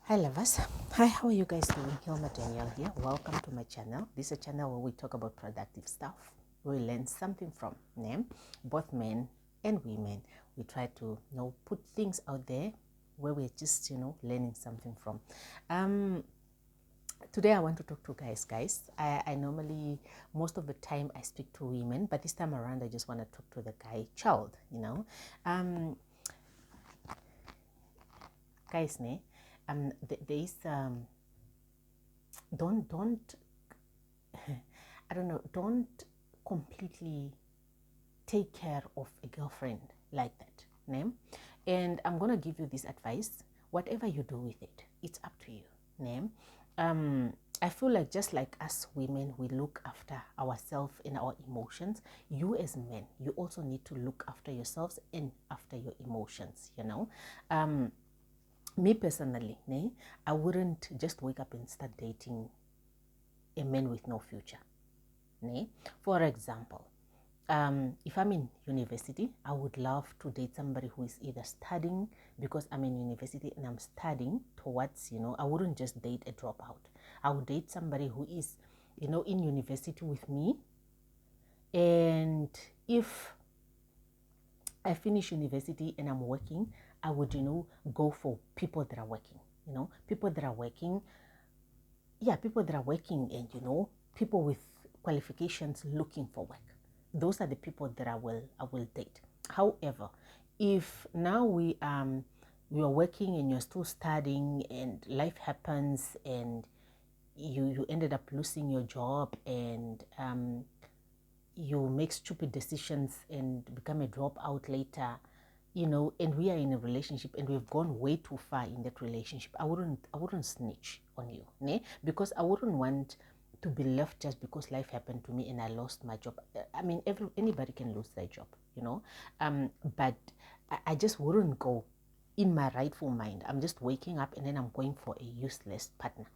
Hi lovers. Hi, how are you guys doing? Hilma Danielle here. Welcome to my channel. This is a channel where we talk about productive stuff. We learn something from them, both men and women. We try to put things out there where we're just learning something from. Today I want to talk to guys. I normally most of the time I speak to women, but this time around I just want to talk to the guy child, guys, there is don't I don't know, don't completely take care of a girlfriend like that. Name? And I'm gonna give you this advice. Whatever you do with it, it's up to you. Name? I feel like just like us women, we look after ourselves and our emotions. You as men, you also need to look after yourselves and after your emotions, Me personally, I wouldn't just wake up and start dating a man with no future. For example, if I'm in university, I would love to date somebody who is either studying, because I'm in university and I'm studying towards, I wouldn't just date a dropout. I would date somebody who is, in university with me. And if I finish university and I'm working, I would, go for people that are working, people that are working. Yeah, people that are working and, people with qualifications looking for work. Those are the people that I will date. However, if now we are working and you're still studying and life happens and you ended up losing your job and you make stupid decisions and become a dropout later, and we are in a relationship and we've gone way too far in that relationship, I wouldn't snitch on you, because I wouldn't want to be left just because life happened to me and I lost my job. I mean, anybody can lose their job, but I just wouldn't go in my rightful mind. I'm just waking up and then I'm going for a useless partner.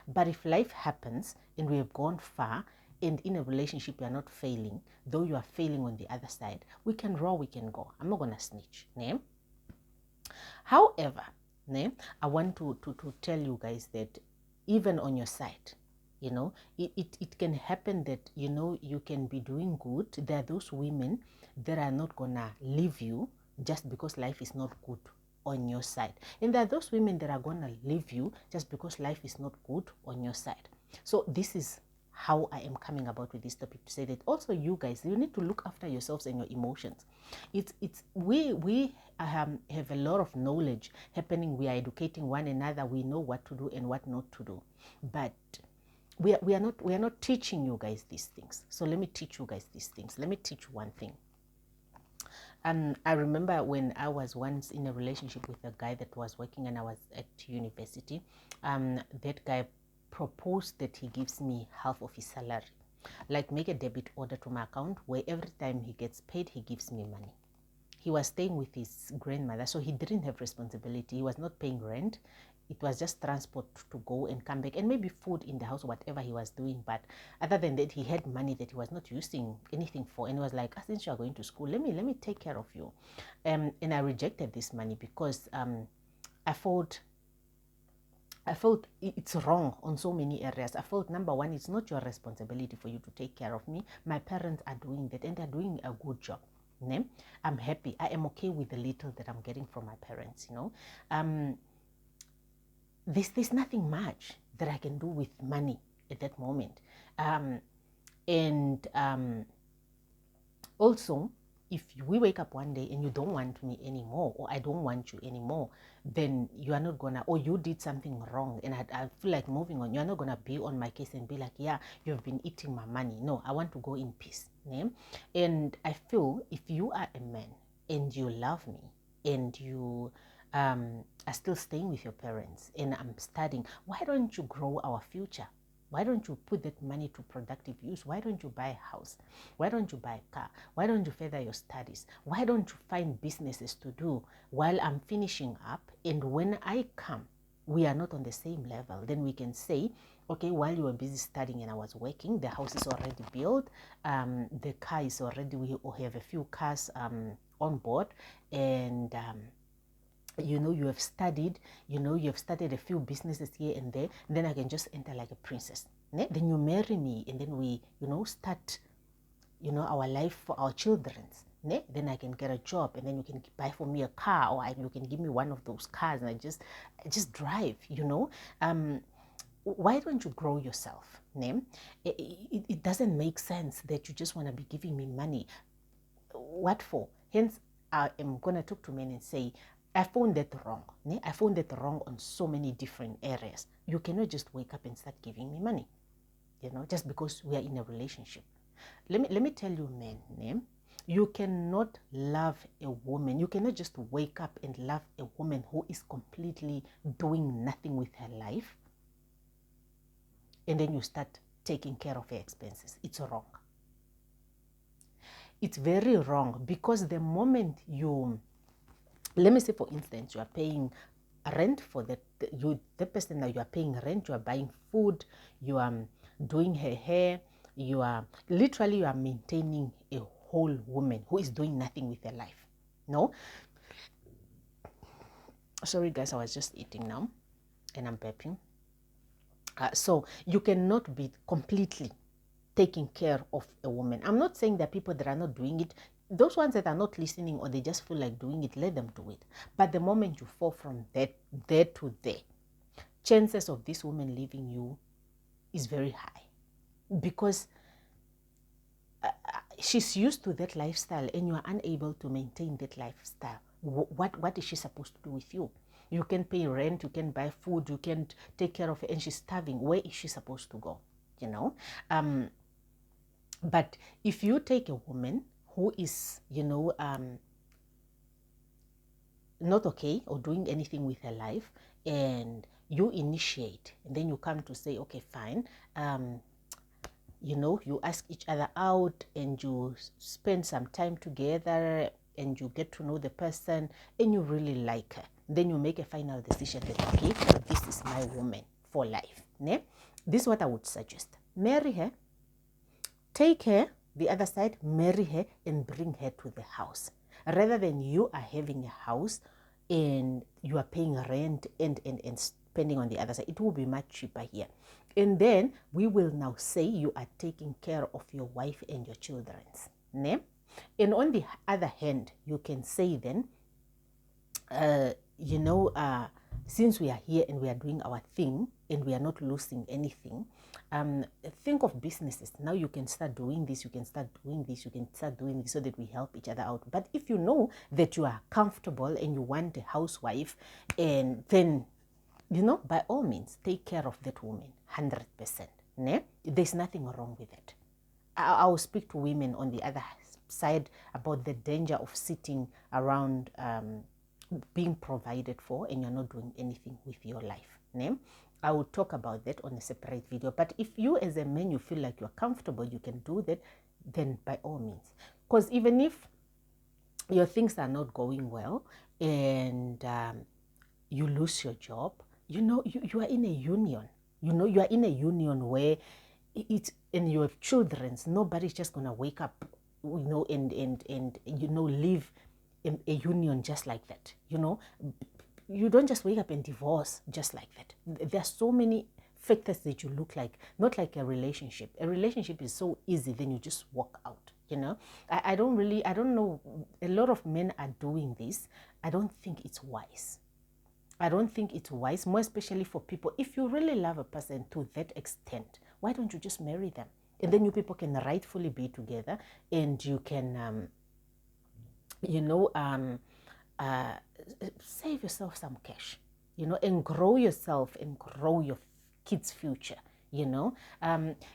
But if life happens and we have gone far and in a relationship we are not failing, though you are failing on the other side, we can roll, we can go. I'm not going to snitch. However, I want to tell you guys that even on your side, it can happen that, you can be doing good. There are those women that are not going to leave you just because life is not good on your side. And there are those women that are going to leave you just because life is not good on your side. So this is how I am coming about with this topic, to say that also you guys, you need to look after yourselves and your emotions. We have a lot of knowledge happening. We are educating one another. We know what to do and what not to do, but we are not teaching you guys these things. So let me teach you guys these things. Let me teach you one thing. I remember when I was once in a relationship with a guy that was working and I was at university. That guy proposed that he gives me half of his salary, like make a debit order to my account where every time he gets paid, he gives me money. He was staying with his grandmother, so he didn't have responsibility. He was not paying rent. It was just transport to go and come back, and maybe food in the house, whatever he was doing. But other than that, he had money that he was not using anything for. And he was like, since you are going to school, let me take care of you. And I rejected this money because I felt it's wrong on so many areas. I felt, number one, it's not your responsibility for you to take care of me. My parents are doing that and they're doing a good job. I'm happy. I am okay with the little that I'm getting from my parents, There's nothing much that I can do with money at that moment. And also, if we wake up one day and you don't want me anymore, or I don't want you anymore, then you are not gonna, or you did something wrong and I feel like moving on, you're not gonna be on my case and be like, yeah, you've been eating my money. No, I want to go in peace. And I feel if you are a man and you love me and you are still staying with your parents and I'm studying, why don't you grow our future? Why don't you put that money to productive use? Why don't you buy a house? Why don't you buy a car? Why don't you further your studies? Why don't you find businesses to do while I'm finishing up? And when I come, we are not on the same level. Then we can say, okay, while you were busy studying and I was working, the house is already built. The car is already, we have a few cars on board. And you know, you have studied, you know, you have started a few businesses here and there, and then I can just enter like a princess. Then you marry me, and then we, you know, start, you know, our life for our children's. Then I can get a job, and then you can buy for me a car, or you can give me one of those cars, and I just drive, you know. Why don't you grow yourself? It doesn't make sense that you just want to be giving me money. What for? Hence, I am going to talk to men and say, I found that wrong. I found that wrong on so many different areas. You cannot just wake up and start giving me money, you know, just because we are in a relationship. Let me tell you, men, you cannot love a woman. You cannot just wake up and love a woman who is completely doing nothing with her life, and then you start taking care of her expenses. It's wrong. It's very wrong, because the moment you, let me say for instance, you are paying rent for the person that you are paying rent, you are buying food, you are doing her hair, you are maintaining a whole woman who is doing nothing with her life. No? Sorry guys, I was just eating now and I'm burping. So you cannot be completely taking care of a woman. I'm not saying that people that are not doing it, those ones that are not listening or they just feel like doing it, let them do it. But the moment you fall from there to there, chances of this woman leaving you is very high, because she's used to that lifestyle and you are unable to maintain that lifestyle. What is she supposed to do with you? You can pay rent, you can buy food, you can take care of her, and she's starving. Where is she supposed to go? You know? But if you take a woman who is, you know, not okay or doing anything with her life, and you initiate, and then you come to say, okay, fine, you know, you ask each other out and you spend some time together and you get to know the person and you really like her, then you make a final decision that, okay, this is my woman for life. This is what I would suggest. Marry her, take her, the other side, marry her and bring her to the house. Rather than you are having a house and you are paying rent and spending on the other side. It will be much cheaper here. And then we will now say you are taking care of your wife and your children. And on the other hand, you can say then, you know, since we are here and we are doing our thing and we are not losing anything, think of businesses. Now you can start doing this, you can start doing this, you can start doing this so that we help each other out. But if you know that you are comfortable and you want a housewife, and then, you know, by all means, take care of that woman 100%. There's nothing wrong with it. I will speak to women on the other side about the danger of sitting around being provided for and you're not doing anything with your life. I will talk about that on a separate video. But if you as a man, you feel like you're comfortable, you can do that, then by all means. Because even if your things are not going well and you lose your job, you know, you are in a union. You know, you are in a union where it's, and you have children. Nobody's just going to wake up, you know, and you know, live in a union just like that. You know, you don't just wake up and divorce just like that. There are so many factors that you look like, not like a relationship. A relationship is so easy, then you just walk out. You know, I don't know. A lot of men are doing this. I don't think it's wise. I don't think it's wise, more especially for people. If you really love a person to that extent, why don't you just marry them? And then you people can rightfully be together and you can, you know, save yourself some cash, you know, and grow yourself and grow your kids' future. You know,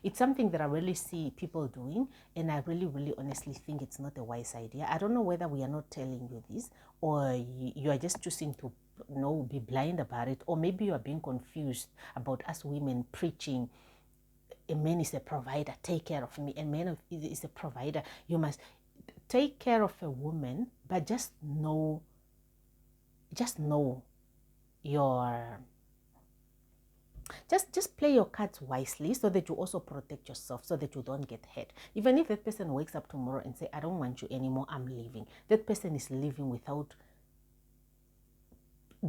it's something that I really see people doing, and I really honestly think it's not a wise idea. I don't know whether we are not telling you this, or you are just choosing to, you know, be blind about it, or maybe you are being confused about us women preaching a man is a provider, take care of me. A man is a provider. You must take care of a woman, but just know your, just play your cards wisely so that you also protect yourself, so that you don't get hurt. Even if that person wakes up tomorrow and say, I don't want you anymore, I'm leaving, that person is leaving without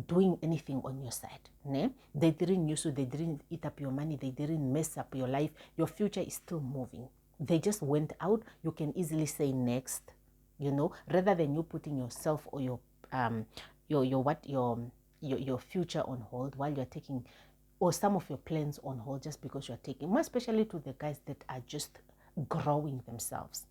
doing anything on your side. Ne? They didn't use you, they didn't eat up your money, they didn't mess up your life. Your future is still moving. They just went out. You can easily say next, rather than you putting yourself or your future on hold while you're taking, or some of your plans on hold just because you're taking, more especially to the guys that are just growing themselves.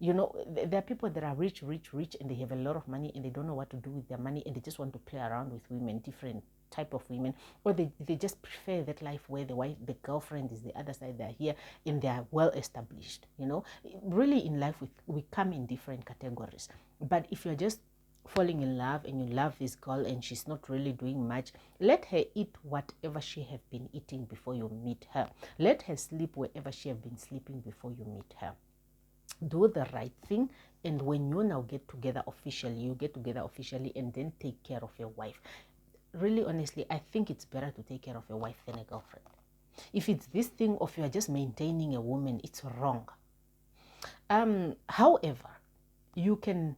There are people that are rich, and they have a lot of money and they don't know what to do with their money, and they just want to play around with women, different type of women, or they just prefer that life where the girlfriend is the other side, they're here and they're well established. Really in life we come in different categories. But if you're just falling in love and you love this girl and she's not really doing much, let her eat whatever she have been eating before you meet her. Let her sleep wherever she have been sleeping before you meet her. Do the right thing, and when you now get together officially, and then take care of your wife. Really, honestly, I think it's better to take care of a wife than a girlfriend. If it's this thing of you are just maintaining a woman, it's wrong. However, you can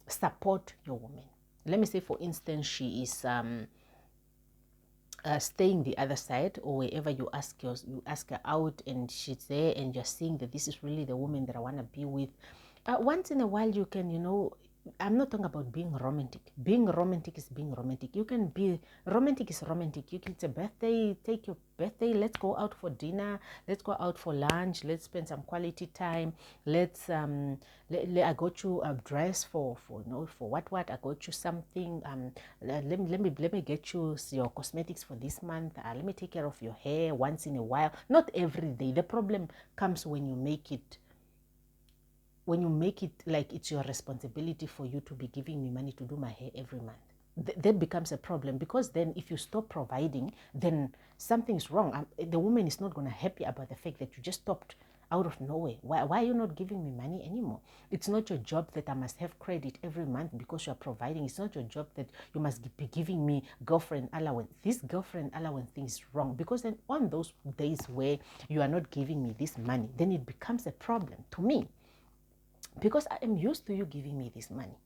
support your woman. Let me say, for instance, she is staying the other side, or wherever you ask her out and she's there, and you're seeing that this is really the woman that I want to be with. Once in a while you can, I'm not talking about being romantic. Being romantic is being romantic. You can be romantic is romantic. It's a birthday, take your birthday, let's go out for dinner, let's go out for lunch, let's spend some quality time. Let's I got you a dress for what I got you something. Let me get you your cosmetics for this month. Let me take care of your hair once in a while. Not every day. The problem comes when you make it like it's your responsibility for you to be giving me money to do my hair every month. That becomes a problem, because then if you stop providing, then something's wrong. The woman is not going to happy about the fact that you just stopped out of nowhere. Why are you not giving me money anymore? It's not your job that I must have credit every month because you're providing. It's not your job that you must be giving me girlfriend allowance. This girlfriend allowance thing is wrong, because then on those days where you are not giving me this money, then it becomes a problem to me. Because I am used to you giving me this money,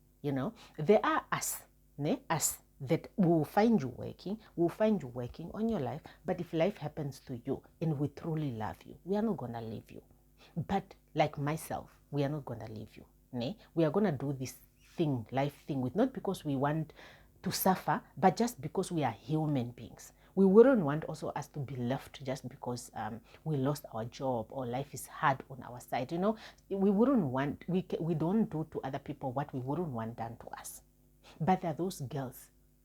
There are us that will find you working on your life. But if life happens to you and we truly love you, we are not going to leave you. But like myself, we are not going to leave you. We are going to do this life thing with, not because we want to suffer, but just because we are human beings. We wouldn't want also us to be left just because we lost our job or life is hard on our side. We wouldn't want, we don't do to other people what we wouldn't want done to us. But there are those girls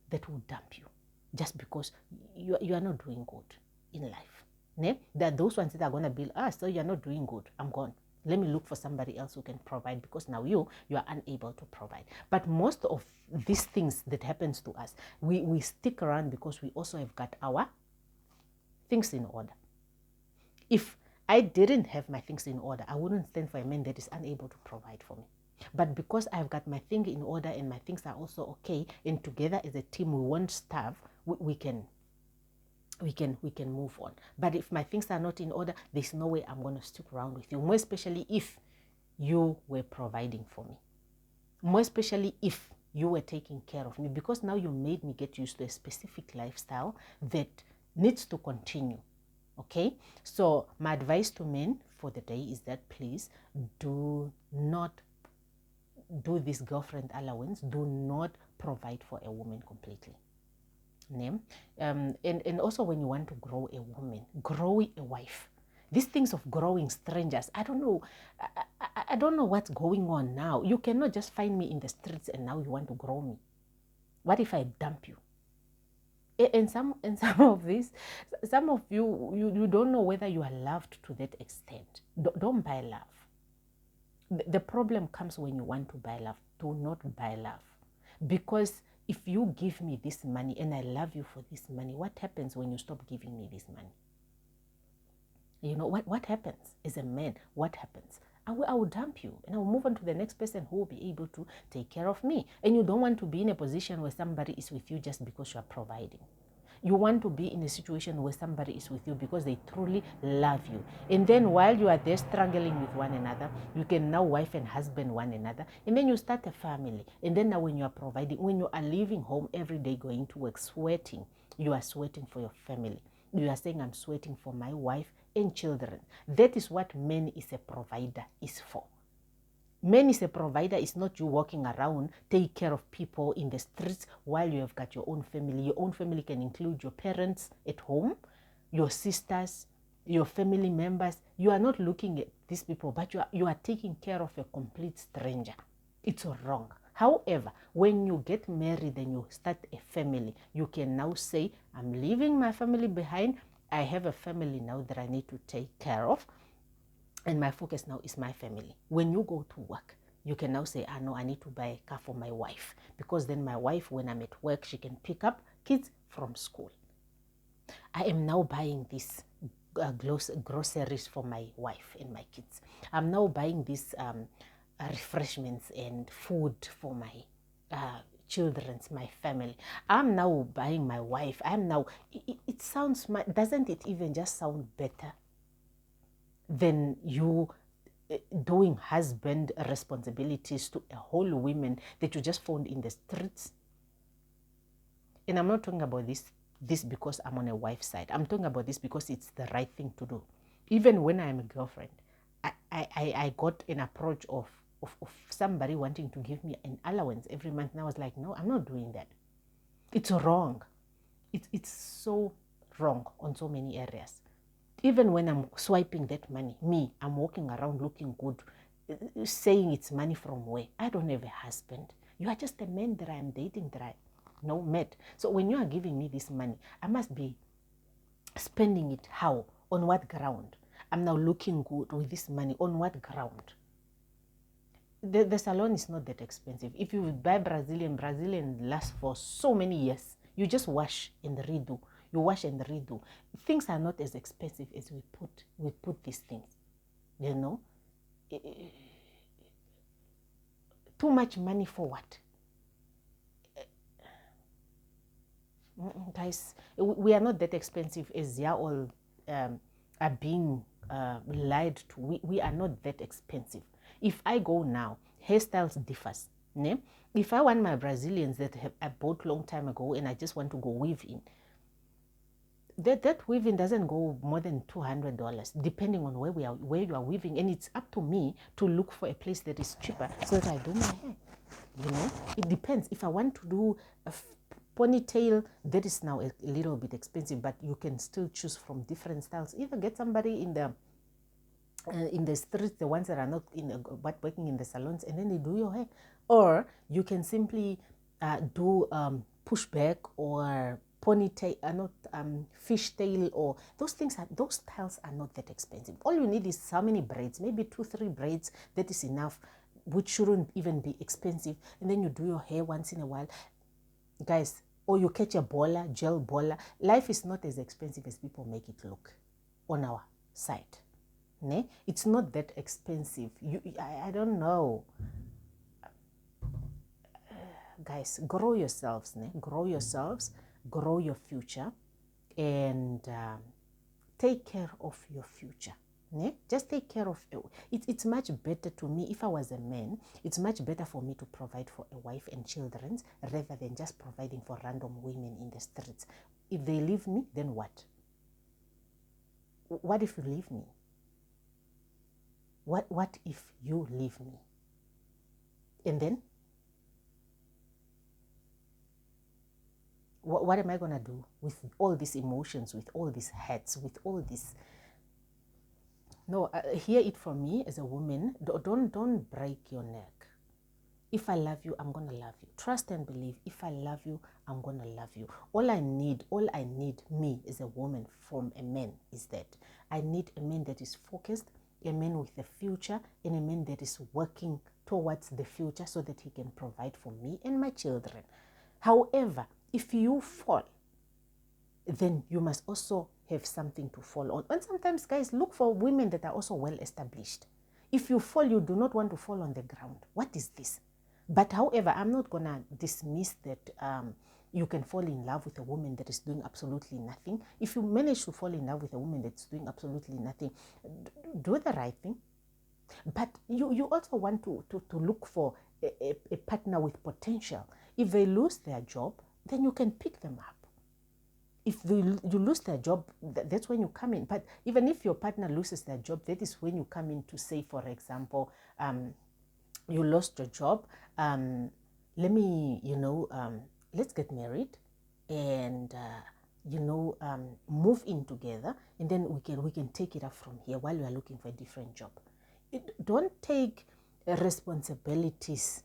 that will dump you just because you are not doing good in life. There are those ones that are going to be, so you're not doing good, I'm gone. Let me look for somebody else who can provide, because now you are unable to provide. But most of these things that happens to us, we stick around because we also have got our things in order. If I didn't have my things in order, I wouldn't stand for a man that is unable to provide for me. But because I've got my thing in order and my things are also okay, and together as a team we won't starve, we can move on. But if my things are not in order, there's no way I'm going to stick around with you, more especially if you were providing for me, more especially if you were taking care of me, because now you made me get used to a specific lifestyle that needs to continue. Okay, so my advice to men for the day is that please do not do this girlfriend allowance. Do not provide for a woman completely. And also, when you want to grow a woman, grow a wife. These things of growing strangers, I don't know. I don't know what's going on now. You cannot just find me in the streets and now you want to grow me. What if I dump you? And some of this, some of you don't know whether you are loved to that extent. Don't buy love. The problem comes when you want to buy love. Do not buy love, because if you give me this money and I love you for this money, what happens when you stop giving me this money? What happens as a man? What happens? I will dump you and I will move on to the next person who will be able to take care of me. And you don't want to be in a position where somebody is with you just because you are providing. You want to be in a situation where somebody is with you because they truly love you. And then while you are there struggling with one another, you can now wife and husband one another. And then you start a family. And then now when you are providing, when you are leaving home every day going to work sweating, you are sweating for your family. You are saying, I'm sweating for my wife and children. That is what men is a provider is for. Men is a provider. Is not you walking around, take care of people in the streets while you have got your own family. Your own family can include your parents at home, your sisters, your family members. You are not looking at these people, but you are taking care of a complete stranger. It's wrong. However, when you get married and you start a family, you can now say, I'm leaving my family behind. I have a family now that I need to take care of. And my focus now is my family. When you go to work, you can now say, no, I need to buy a car for my wife. Because then my wife, when I'm at work, she can pick up kids from school. I am now buying these groceries for my wife and my kids. I'm now buying these refreshments and food for my children's, my family. I'm now buying my wife. I'm now, it sounds, doesn't it even just sound better than you doing husband responsibilities to a whole women that you just found in the streets? And I'm not talking about this because I'm on a wife's side. I'm talking about this because it's the right thing to do. Even when I'm a girlfriend, I got an approach of somebody wanting to give me an allowance every month. And I was like, no, I'm not doing that. It's wrong. It's so wrong on so many areas. Even when I'm swiping that money, I'm walking around looking good, saying it's money from where? I don't have a husband. You are just a man that I am dating that I no met. So when you are giving me this money, I must be spending it how? On what ground? I'm now looking good with this money. On what ground? The salon is not that expensive. If you buy Brazilian lasts for so many years. You just wash and redo. You wash and redo. Things are not as expensive as we put these things. You know? Too much money for what? Guys, we are not that expensive as they are all are being lied to. We are not that expensive. If I go now, hairstyles differs. Ne? If I want my Brazilians that I bought long time ago and I just want to go weave in, that weaving doesn't go more than $200, depending on where you are weaving, and it's up to me to look for a place that is cheaper so that I do my hair. You know, it depends. If I want to do a ponytail, that is now a little bit expensive, but you can still choose from different styles. Either get somebody in the streets, the ones that are not but working in the salons, and then they do your hair, or you can simply do pushback or ponytail, not fishtail, or those styles are not that expensive. All you need is how many braids, maybe 2-3 braids. That is enough, which shouldn't even be expensive. And then you do your hair once in a while, guys. Or you catch a gel baller. Life is not as expensive as people make it look on our side. Ne? It's not that expensive. I don't know. Guys, grow yourselves. Ne? Grow yourselves. Grow your future. And take care of your future. Ne? Just take care of it. It's much better to me, if I was a man, it's much better for me to provide for a wife and children rather than just providing for random women in the streets. If they leave me, then what? What if you leave me? What if you leave me? And then? What am I going to do with all these emotions, with all these hurts, with all this? No, hear it from me as a woman. Don't break your neck. If I love you, I'm going to love you. Trust and believe. If I love you, I'm going to love you. All I need, me as a woman from a man is that I need a man that is focused, a man with a future, and a man that is working towards the future so that he can provide for me and my children. However, if you fall, then you must also have something to fall on. And sometimes, guys, look for women that are also well established. If you fall, you do not want to fall on the ground. What is this? But however, I'm not going to dismiss that you can fall in love with a woman that is doing absolutely nothing. If you manage to fall in love with a woman that's doing absolutely nothing, do the right thing. But you also want to look for a partner with potential. If they lose their job, then you can pick them up. If you lose their job, that's when you come in. But even if your partner loses their job, that is when you come in to say, for example, you lost your job. Let me, let's get married and, move in together, and then we can take it up from here while we are looking for a different job. Don't take responsibilities.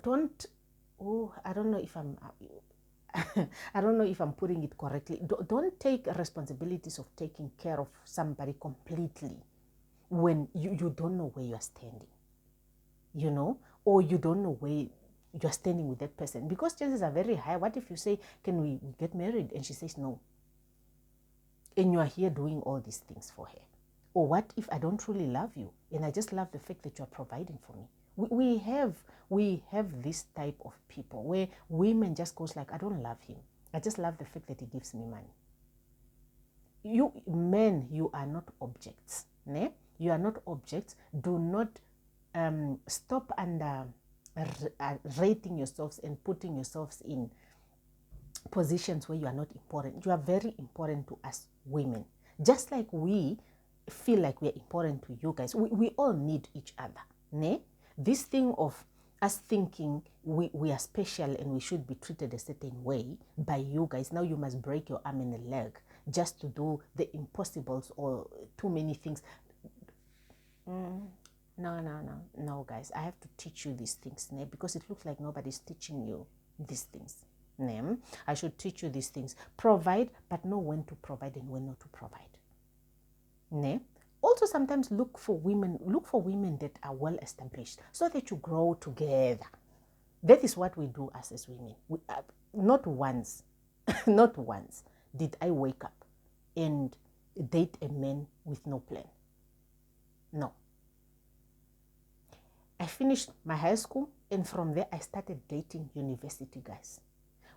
Don't. Oh, I don't know if I'm. I don't know if I'm putting it correctly. Don't take responsibilities of taking care of somebody completely when you don't know where you are standing, or you don't know where you're standing with that person, because chances are very high. What if you say, can we get married? And she says no. And you are here doing all these things for her. Or what if I don't truly love you and I just love the fact that you are providing for me? We have this type of people where women just goes like, I don't love him. I just love the fact that he gives me money. You men, you are not objects. Ne? You are not objects. Do not stop under rating yourselves and putting yourselves in positions where you are not important. You are very important to us women. Just like we feel like we are important to you guys. We all need each other. Ne? This thing of us thinking we are special and we should be treated a certain way by you guys. Now you must break your arm and a leg just to do the impossibles or too many things. No, guys. I have to teach you these things, ne? Because it looks like nobody's teaching you these things. Ne? I should teach you these things. Provide, but know when to provide and when not to provide. Ne? Also, sometimes look for women that are well established so that you grow together. That is what we do as women. Not once did I wake up and date a man with no plan. No. I finished my high school, and from there I started dating university guys.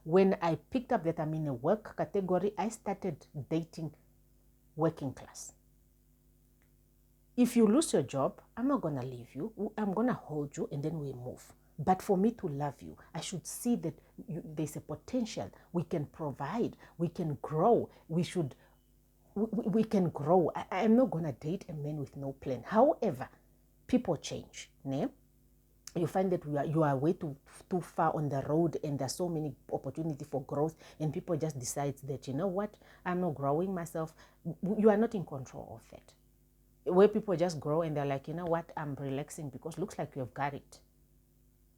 When I picked up that I'm in a work category, I started dating working class. If you lose your job, I'm not going to leave you. I'm going to hold you and then we move. But for me to love you, I should see that there's a potential. We can provide. We can grow. We can grow. I'm not going to date a man with no plan. However, people change. Ne? You find that you are way too far on the road, and there's so many opportunities for growth, and people just decide that, you know what, I'm not growing myself. You are not in control of that. Where people just grow and they're like, you know what, I'm relaxing because looks like you've got it.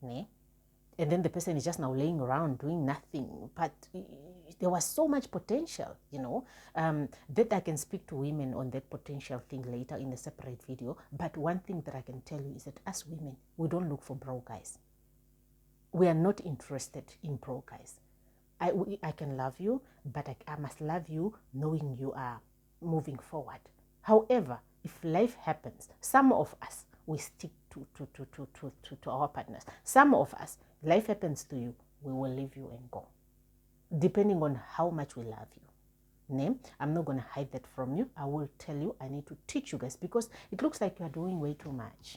Ne? And then the person is just now laying around doing nothing. But there was so much potential, that I can speak to women on that potential thing later in a separate video. But one thing that I can tell you is that as women, we don't look for broke guys. We are not interested in broke guys. I can love you, but I must love you knowing you are moving forward. However, if life happens, some of us, we stick to our partners. Some of us, life happens to you, we will leave you and go, depending on how much we love you. Ne? I'm not going to hide that from you. I will tell you, I need to teach you guys, because it looks like you are doing way too much.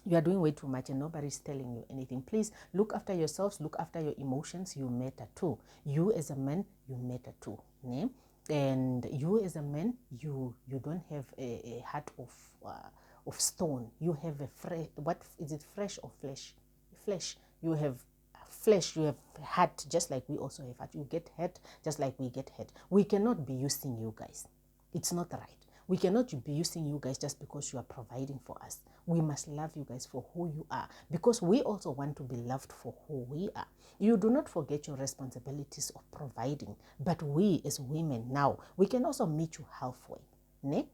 You are doing way too much and nobody's telling you anything. Please look after yourselves, look after your emotions. You matter too. You as a man, you matter too. Ne? And you as a man, you don't have a heart of stone. You have a fresh, what is it, fresh or flesh? Flesh. You have flesh, you have heart, just like we also have heart. You get hurt just like we get hurt. We cannot be using you guys. It's not right. We cannot be using you guys just because you are providing for us. We must love you guys for who you are, because we also want to be loved for who we are. You do not forget your responsibilities of providing, but we as women now, we can also meet you halfway. Ne?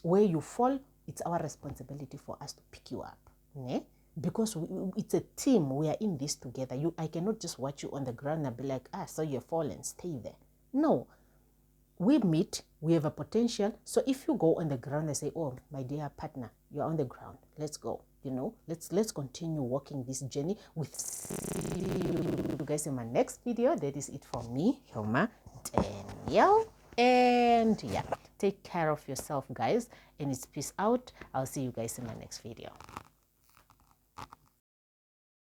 Where you fall, it's our responsibility for us to pick you up. Ne? Because it's a team. We are in this together. I cannot just watch you on the ground and be like, so you're fallen, stay there. No. We meet, we have a potential. So if you go on the ground and say, oh, my dear partner, you're on the ground, let's go. Let's continue walking this journey with guys in my next video. That is it for me, Hilma Danielle. And yeah, take care of yourself, guys, and it's peace out. I'll see you guys in my next video.